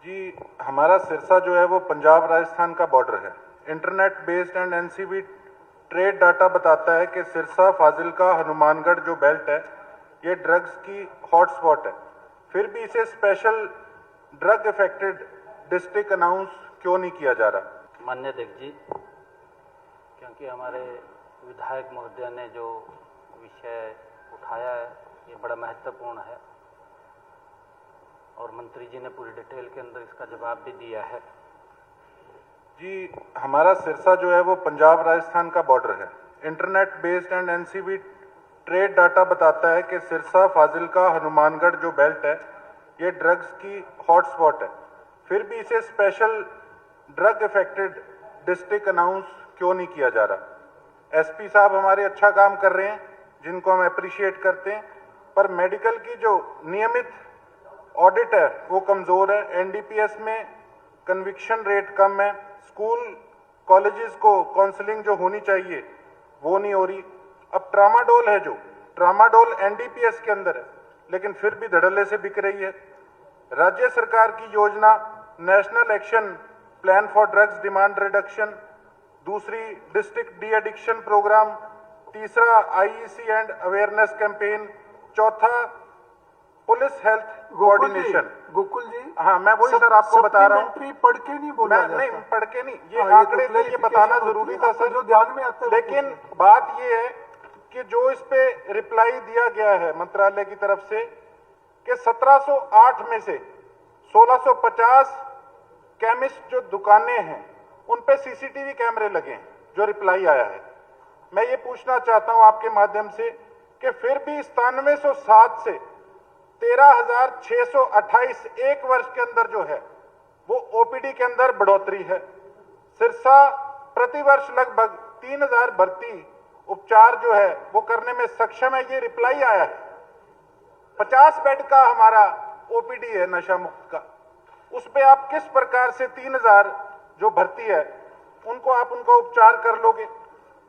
जी, हमारा सिरसा जो है वो पंजाब राजस्थान का बॉर्डर है। Internet based and NCB trade data बताता है कि सिरसा, फाजिलका, हनुमानगढ़ जो बेल्ट है ये ड्रग्स की हॉटस्पॉट है। फिर भी इसे special drug affected district announce क्यों नहीं किया जा रहा? माननीय अध्यक्ष जी, क्योंकि हमारे विधायक महोदय ने जो विषय उठाया है ये बड़ा महत्वपूर्ण है और मंत्री जी ने पूरी डिटेल के अंदर इसका जवाब भी दिया है। जी, हमारा सिरसा जो है वो पंजाब राजस्थान का बॉर्डर है। Internet based and NCB trade data बताता है कि सिरसा, फाजिलका, हनुमानगढ़ जो बेल्ट है ये ड्रग्स की हॉटस्पॉट है। फिर भी इसे special drug affected district announce क्यों नहीं किया जा रहा? एसपी साहब हमारे अच्छा काम कर रहे हैं, जिनको हम अप्रिशिएट करते हैं, पर मेडिकल की जो नियमित ऑडिट है वो कमजोर है। एनडीपीएस में कन्विक्शन रेट कम है। स्कूल कॉलेजेस को काउंसलिंग जो होनी चाहिए वो नहीं हो रही। अब ट्रामाडोल है, जो ट्रामाडोल एनडीपीएस के अंदर है, लेकिन फिर भी धड़ल्ले से बिक रही है। राज्य सरकार की योजना national action plan for drugs demand reduction, दूसरी डिस्ट्रिक्ट डी एडिक्शन प्रोग्राम, तीसरा आईईसी एंड अवेयरनेस कैंपेन, चौथा पुलिस हेल्थ कोऑर्डिनेशन। गोकुल जी, हाँ, मैं वही सर आपको बता रहा हूँ। पढ़ के नहीं बोला जाता। नहीं, पढ़ के नहीं, ये आंकड़े थे, ये बताना जरूरी था सर, जो ध्यान में आता है। लेकिन बात ये है कि जो इस पे रिप्लाई दिया गया है मंत्रालय की तरफ से कि 1708 में से 1650 केमिस्ट जो दुकानें हैं उन पे सीसीटीवी कैमरे लगे हैं, जो रिप्लाई आया है। मैं ये पूछना चाहता हूं आपके माध्यम से कि फिर भी 9707 से 13,628 एक वर्ष के अंदर जो है वो ओपीडी के अंदर बढ़ोतरी है। सिरसा प्रतिवर्ष लगभग 3000 भर्ती उपचार जो है वो करने में सक्षम है, ये रिप्लाई आया है। 50 बेड का हमारा ओपीडी है नशा मुक्त का, उस पे आप किस प्रकार से 3000 जो भर्ती है उनको आप उनका उपचार कर लोगे?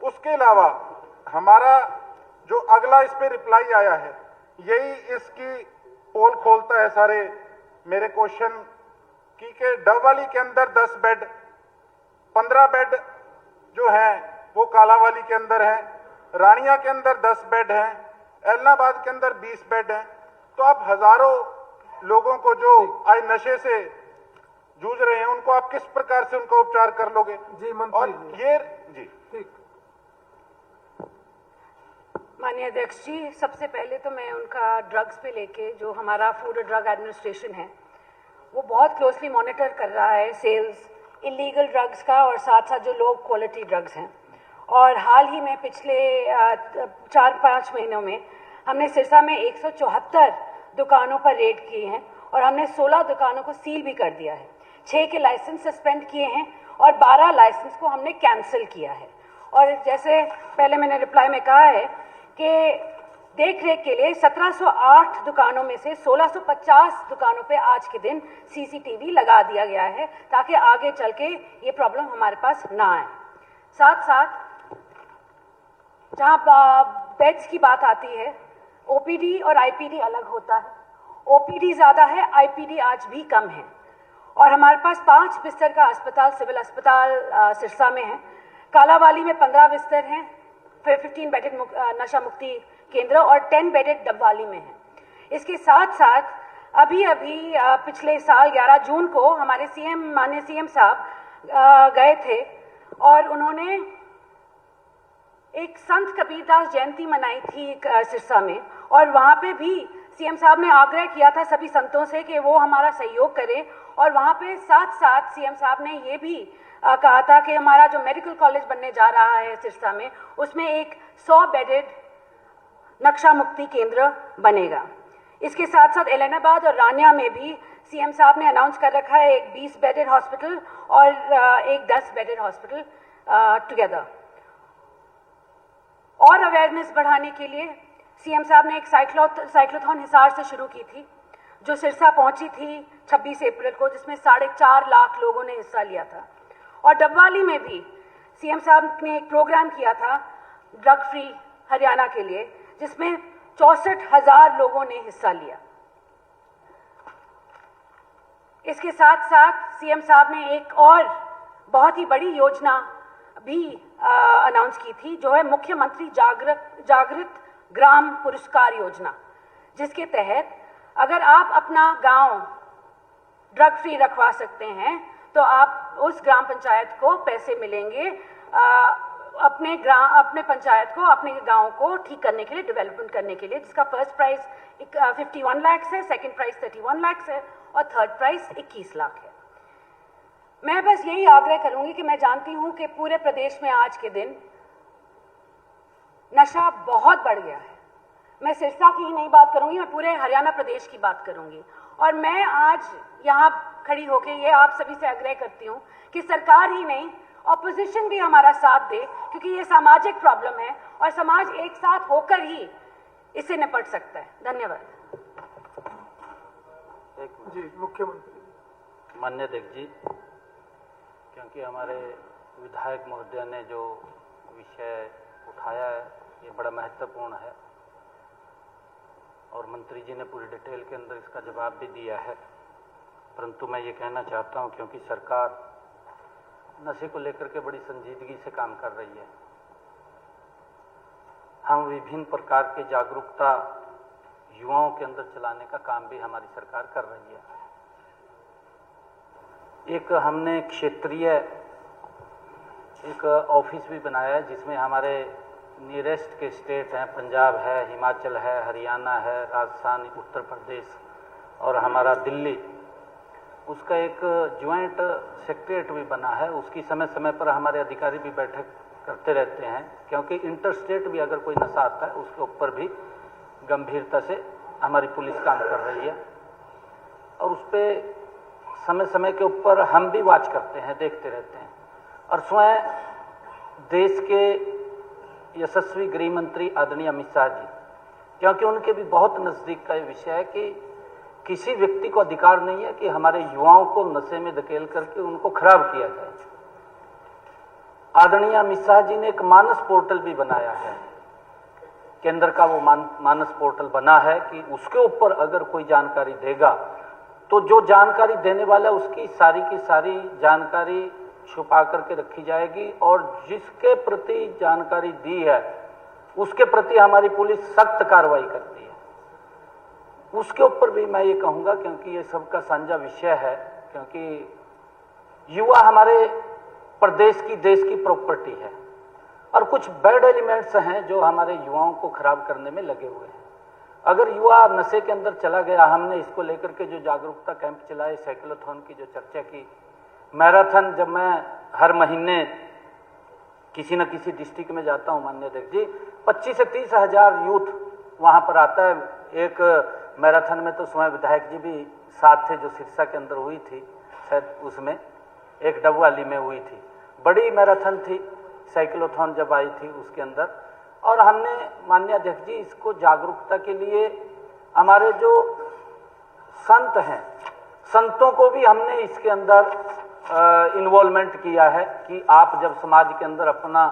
उसके अलावा हमारा जो अगला इस पे रिप्लाई आया है यही इसकी पोल खोलता है सारे मेरे क्वेश्चन की कि डबवाली के अंदर 10 बेड, 15 बेड जो है वो कालावाली के अंदर है, रानिया के अंदर 10 बेड है, एलनाबाद के अंदर 20 बेड है। तो आप हजारों लोगों को जो आज नशे से जूझ रहे हैं उनको आप किस प्रकार से उनका उपचार कर लोगे? जी मंत्री और जी। ये जी ठीक। माननीय अध्यक्ष जी, सबसे पहले तो मैं उनका ड्रग्स पे लेके जो हमारा फूड और ड्रग एडमिनिस्ट्रेशन है वो बहुत क्लोजली मॉनिटर कर रहा है सेल्स इलीगल ड्रग्स का और साथ साथ जो लो क्वालिटी ड्रग्स हैं। और हाल ही में पिछले 4-5 महीनों में हमने सिरसा में 174 दुकानों पर रेड किए हैं और हमने 16 दुकानों को सील भी कर दिया है। 6 के लाइसेंस सस्पेंड किए हैं और 12 लाइसेंस को हमने कैंसिल किया है। और जैसे पहले मैंने रिप्लाई में कहा है कि देख रेख के लिए 1708 दुकानों में से 1650 दुकानों पे आज के दिन सीसीटीवी लगा दिया गया है ताकि आगे चल के ये प्रॉब्लम हमारे पास ना आए। साथ साथ जहाँ बेड्स की बात आती है, ओपीडी और आईपीडी अलग होता है। ओपीडी ज़्यादा है, आईपीडी आज भी कम है। और हमारे पास 5 बिस्तर का अस्पताल, सिविल अस्पताल सिरसा में है। कालावाली में 15 बिस्तर हैं, फिर 15 बेडेड नशा मुक्ति केंद्र और 10 बेडेड डबवाली में है। इसके साथ साथ अभी पिछले साल 11 जून को हमारे माननीय सीएम साहब गए थे और उन्होंने एक संत कबीरदास जयंती मनाई थी सिरसा में, और वहाँ पे भी सीएम साहब ने आग्रह किया था सभी संतों से कि वो हमारा सहयोग करें। और वहाँ पे साथ साथ सीएम साहब ने ये भी कहा था कि हमारा जो मेडिकल कॉलेज बनने जा रहा है सिरसा में उसमें एक 100 बेडेड नक्शा मुक्ति केंद्र बनेगा। इसके साथ साथ एलनाबाद और रानिया में भी सीएम साहब ने अनाउंस कर रखा है एक 20 बेडेड हॉस्पिटल और एक 10 बेडेड हॉस्पिटल टुगेदर। और अवेयरनेस बढ़ाने के लिए सीएम साहब ने एक साइक्लोथॉन हिसार से शुरू की थी जो सिरसा पहुंची थी 26 अप्रैल को, जिसमें 4.5 लाख लोगों ने हिस्सा लिया था। और डबवाली में भी सीएम साहब ने एक प्रोग्राम किया था ड्रग फ्री हरियाणा के लिए, जिसमें 64,000 लोगों ने हिस्सा लिया। इसके साथ साथ सीएम साहब ने एक और बहुत ही बड़ी योजना भी अनाउंस की थी, जो है मुख्यमंत्री जागृत ग्राम पुरस्कार योजना, जिसके तहत अगर आप अपना गांव ड्रग फ्री रखवा सकते हैं तो आप उस ग्राम पंचायत को पैसे मिलेंगे अपने पंचायत को, अपने गांव को ठीक करने के लिए, डेवलपमेंट करने के लिए, जिसका फर्स्ट प्राइस 51 लाख है, सेकंड प्राइस 31 लाख है और थर्ड प्राइस 21 लाख है। मैं बस यही आग्रह करूंगी कि मैं जानती हूं कि पूरे प्रदेश में आज के दिन नशा बहुत बढ़ गया है। मैं सिरसा की ही नहीं बात करूंगी, मैं पूरे हरियाणा प्रदेश की बात करूंगी। और मैं आज यहाँ खड़ी होकर ये आप सभी से आग्रह करती हूँ कि सरकार ही नहीं, ऑपोजिशन भी हमारा साथ दे, क्योंकि ये सामाजिक प्रॉब्लम है और समाज एक साथ होकर ही इससे निपट सकता है। धन्यवाद। जी, मुख्यमंत्री। माननीय अध्यक्ष जी, क्योंकि हमारे विधायक महोदय ने जो विषय उठाया है ये बड़ा महत्वपूर्ण है और मंत्री जी ने पूरी डिटेल के अंदर इसका जवाब भी दिया है, परंतु मैं ये कहना चाहता हूँ क्योंकि सरकार नशे को लेकर के बड़ी संजीदगी से काम कर रही है। हम विभिन्न प्रकार के जागरूकता युवाओं के अंदर चलाने का काम भी हमारी सरकार कर रही है। एक हमने क्षेत्रीय एक ऑफिस भी बनाया है जिसमें हमारे नियरेस्ट के स्टेट हैं, पंजाब है, हिमाचल है, हरियाणा है, राजस्थान, उत्तर प्रदेश और हमारा दिल्ली, उसका एक ज्वाइंट सेक्रेटरीट भी बना है। उसकी समय समय पर हमारे अधिकारी भी बैठक करते रहते हैं, क्योंकि इंटर स्टेट भी अगर कोई नशा आता है उसके ऊपर भी गंभीरता से हमारी पुलिस काम कर रही है और उस पर समय समय के ऊपर हम भी वॉच करते हैं, देखते रहते हैं। और स्वयं देश के यशस्वी गृह मंत्री आदरणीय अमित शाह जी, क्योंकि उनके भी बहुत नज़दीक का ये विषय है कि किसी व्यक्ति को अधिकार नहीं है कि हमारे युवाओं को नशे में धकेल करके उनको खराब किया जाए। आदरणीय अमित शाह जी ने एक मानस पोर्टल भी बनाया है, केंद्र का वो मानस पोर्टल बना है कि उसके ऊपर अगर कोई जानकारी देगा तो जो जानकारी देने वाला है उसकी सारी की सारी जानकारी छुपा करके रखी जाएगी और जिसके प्रति जानकारी दी है उसके प्रति हमारी पुलिस सख्त कार्रवाई करती है। उसके ऊपर भी मैं ये कहूँगा, क्योंकि ये सबका साझा विषय है, क्योंकि युवा हमारे प्रदेश की, देश की प्रॉपर्टी है और कुछ बैड एलिमेंट्स हैं जो हमारे युवाओं को खराब करने में लगे हुए हैं। अगर युवा नशे के अंदर चला गया, हमने इसको लेकर के जो जागरूकता कैंप चलाए, साइक्लोथॉन की जो चर्चा की, मैराथन, जब मैं हर महीने किसी न किसी डिस्ट्रिक्ट में जाता हूं माननीय अध्यक्ष जी, 25 से 30 हजार यूथ वहां पर आता है। एक मैराथन में तो स्वयं विधायक जी भी साथ थे, जो सिरसा के अंदर हुई थी, शायद उसमें एक डबवाली में हुई थी, बड़ी मैराथन थी, साइक्लोथॉन जब आई थी उसके अंदर। और हमने माननीय अध्यक्ष जी इसको जागरूकता के लिए हमारे जो संत हैं, संतों को भी हमने इसके अंदर इन्वॉल्वमेंट किया है कि आप जब समाज के अंदर अपना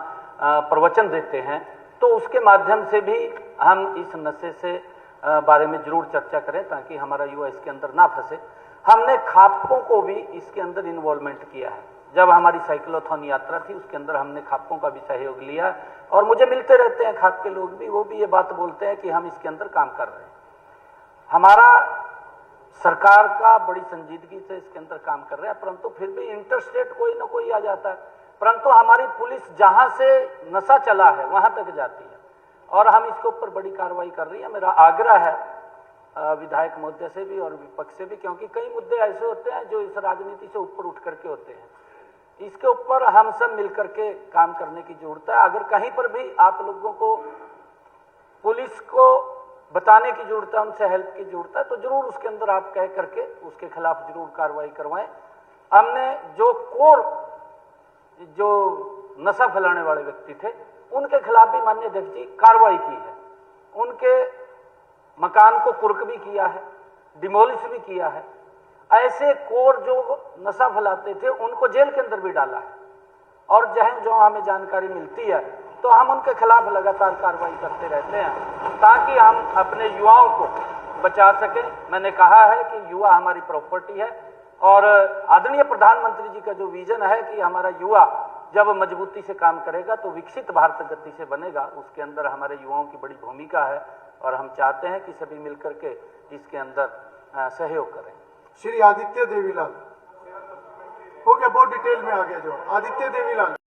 प्रवचन देते हैं तो उसके माध्यम से भी हम इस नशे से बारे में जरूर चर्चा करें ताकि हमारा युवा इसके अंदर ना फंसे। हमने खापों को भी इसके अंदर इन्वॉल्वमेंट किया है। जब हमारी साइक्लोथॉन यात्रा थी उसके अंदर हमने खापों का भी सहयोग लिया और मुझे मिलते रहते हैं खाप के लोग भी, वो भी ये बात बोलते हैं कि हम इसके अंदर काम कर रहे हैं। हमारा सरकार का बड़ी संजीदगी से इसके अंदर काम कर रहे हैं, परंतु फिर भी इंटर स्टेट कोई ना कोई आ जाता है, परंतु हमारी पुलिस जहां से नशा चला है वहां तक जाती है और हम इसके ऊपर बड़ी कार्रवाई कर रही है। मेरा आग्रह है विधायक महोदय से भी और विपक्ष से भी, क्योंकि कई मुद्दे ऐसे होते हैं जो इस राजनीति से ऊपर उठ करके होते हैं, इसके ऊपर हम सब मिलकर के काम करने की जरूरत है। अगर कहीं पर भी आप लोगों को पुलिस को बताने की जरूरत है, उनसे हेल्प की जरूरत है, तो जरूर उसके अंदर आप कह करके उसके खिलाफ जरूर कार्रवाई करवाएं। हमने जो कोर जो नशा फैलाने वाले व्यक्ति थे उनके खिलाफ भी माननीय अध्यक्ष जी कार्रवाई की है, उनके मकान को कुर्क भी किया है, डिमोलिश भी किया है। ऐसे कोर जो नशा फैलाते थे उनको जेल के अंदर भी डाला है और जो हमें जानकारी मिलती है तो हम उनके खिलाफ लगातार कार्रवाई करते रहते हैं ताकि हम अपने युवाओं को बचा सकें। मैंने कहा है कि युवा हमारी प्रॉपर्टी है और आदरणीय प्रधानमंत्री जी का जो विजन है कि हमारा युवा जब मजबूती से काम करेगा तो विकसित भारत गति से बनेगा, उसके अंदर हमारे युवाओं की बड़ी भूमिका है और हम चाहते हैं कि सभी मिलकर के इसके अंदर सहयोग करें। श्री आदित्य देवीलाल हो गया, बहुत डिटेल में आ गया जो आदित्य देवीलाल।